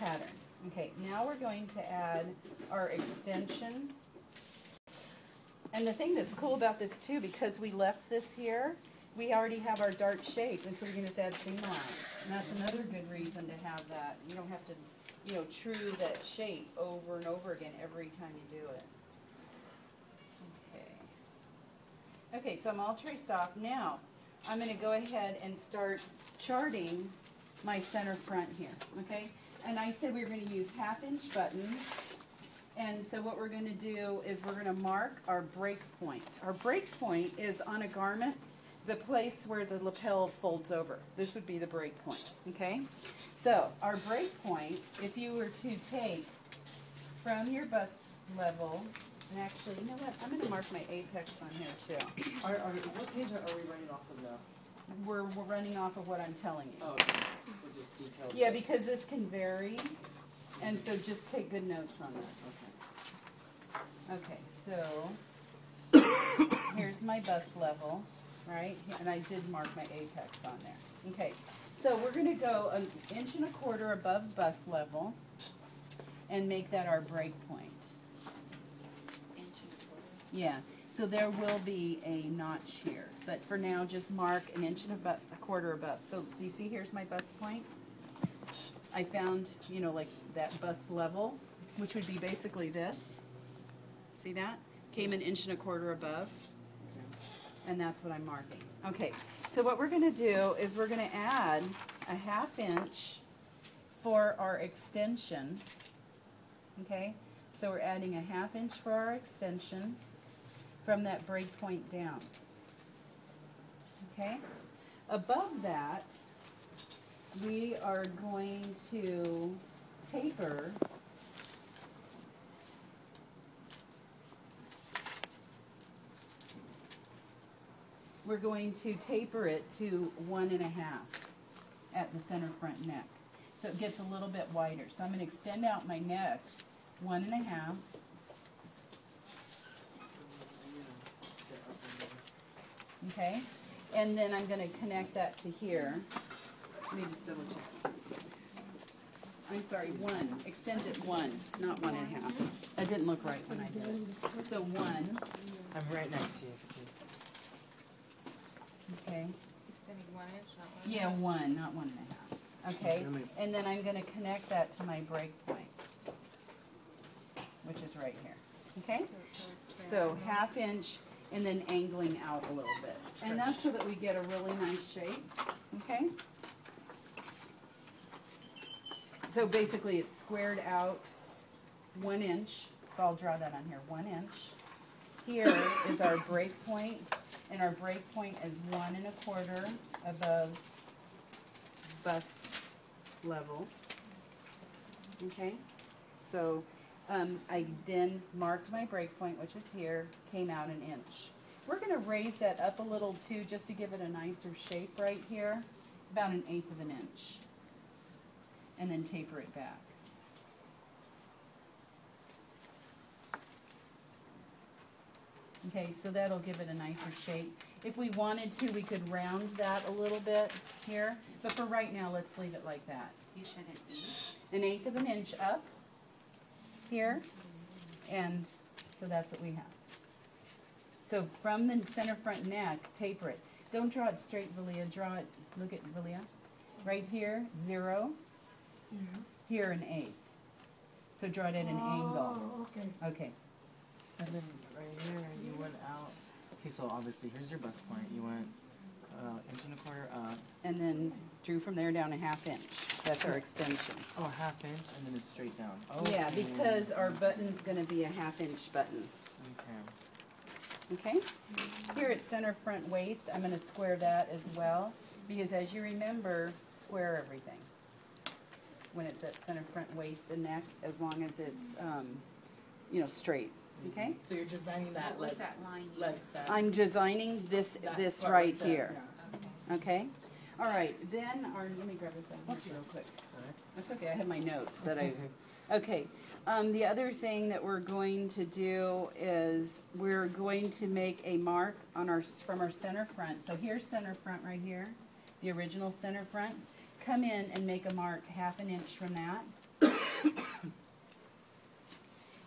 pattern. Okay, now we're going to add our extension. And the thing that's cool about this too, because we left this here, we already have our dark shape, and so we can just add seam lines. And that's another good reason to have that. You don't have to, you know, true that shape over and over again every time you do it. Okay. Okay, so I'm all traced off. Now, I'm going to go ahead and start charting my center front here, okay? And I said we were going to use 1/2" buttons. And so what we're going to do is we're going to mark our break point. Our break point is on a garment, the place where the lapel folds over. This would be the break point, okay? So our break point, if you were to take from your bust level, and actually, you know what, I'm going to mark my apex on here too. What page are we running off of now? We're running off of what I'm telling you. Oh, okay. So just detailed. Yeah, because this can vary, and so just take good notes on this. Okay, so here's my bust level, right? And I did mark my apex on there. Okay, so we're going to go 1¼ inch above bust level and make that our break point. 1¼ inch. Yeah, so there will be a notch here, but for now just mark 1¼ inch above. So do you see here's my bust point? I found, you know, like that bust level, which would be basically this. See that? Came 1¼ inch above, and that's what I'm marking. Okay, so what we're going to do is we're going to add a 1/2 inch for our extension. Okay, so we're adding a 1/2 inch for our extension from that break point down. Okay, above that, we are going to taper it to 1½ at the center front neck. So it gets a little bit wider. So I'm going to extend out my neck 1½ Okay, and then I'm going to connect that to here. Let me just double check. I'm sorry, 1. Extend it 1, not 1½. That didn't look right when I did it. So 1. I'm right next to you. Okay. Extending 1 inch, not 1. Yeah, 1, not 1½. Okay, and then I'm going to connect that to my break point, which is right here. Okay? So 1/2 inch and then angling out a little bit. And that's so that we get a really nice shape. Okay? So basically it's squared out 1 inch. So I'll draw that on here, 1 inch. Here is our break point, and our break point is 1¼ above bust level. Okay? So I then marked my break point, which is here, came out 1 inch. We're going to raise that up a little too, just to give it a nicer shape right here, about 1/8 of an inch. And then taper it back. Okay, so that'll give it a nicer shape. If we wanted to, we could round that a little bit here, but for right now, let's leave it like that. You said 1/8? 1/8 of an inch up here, and so that's what we have. So from the center front neck, taper it. Don't draw it straight, Valia. Draw it, look at Valia. Right here, 0. Here, 1/8. So draw it at an angle. Okay. Okay. And then right here, you went out. Okay, so obviously, here's your bust point. You went 1¼ inch up. And then drew from there down 1/2 inch. That's our extension. Oh, 1/2 inch, and then it's straight down. Yeah, Okay. because our button's going to be a 1/2 inch button. Okay. Okay? Here at center front waist, I'm going to square that as well, because as you remember, square everything when it's at center front waist and neck, as long as it's, you know, straight. Okay? So you're designing that What was that line you like used? that. I'm designing this that part right there, here. yeah. Okay? All right, then let me grab this out here real quick. Sorry. That's okay, I have my notes that okay. The other thing that we're going to do is we're going to make a mark on from our center front. So here's center front right here, the original center front. Come in and make a mark 1/2 inch from that.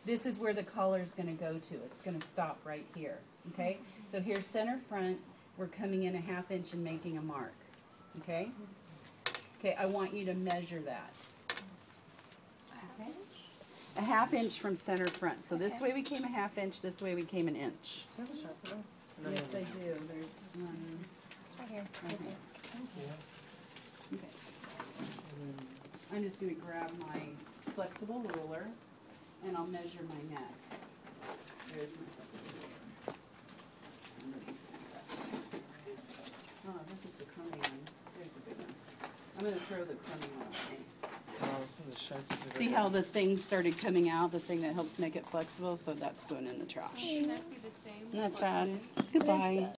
This is where the collar's gonna go to. It's gonna stop right here, okay? So here's center front, we're coming in a 1/2 inch and making a mark, okay? Okay, I want you to measure that. Okay? A 1/2 inch from center front. So this way we came a 1/2 inch, this way we came an inch. Do you have a sharpener? No, Yes, no, I no. do. There's one. Right here. Right here. Okay. I'm just gonna grab my flexible ruler and I'll measure my neck. There's my flexible ruler. And release this up. Oh, this is the crummy one. There's the big one. I'm gonna throw the crummy one away. Oh, this is a sharp. See how the thing started coming out, the thing that helps make it flexible? So that's going in the trash. Should that be the same? That's What's sad. in? Goodbye.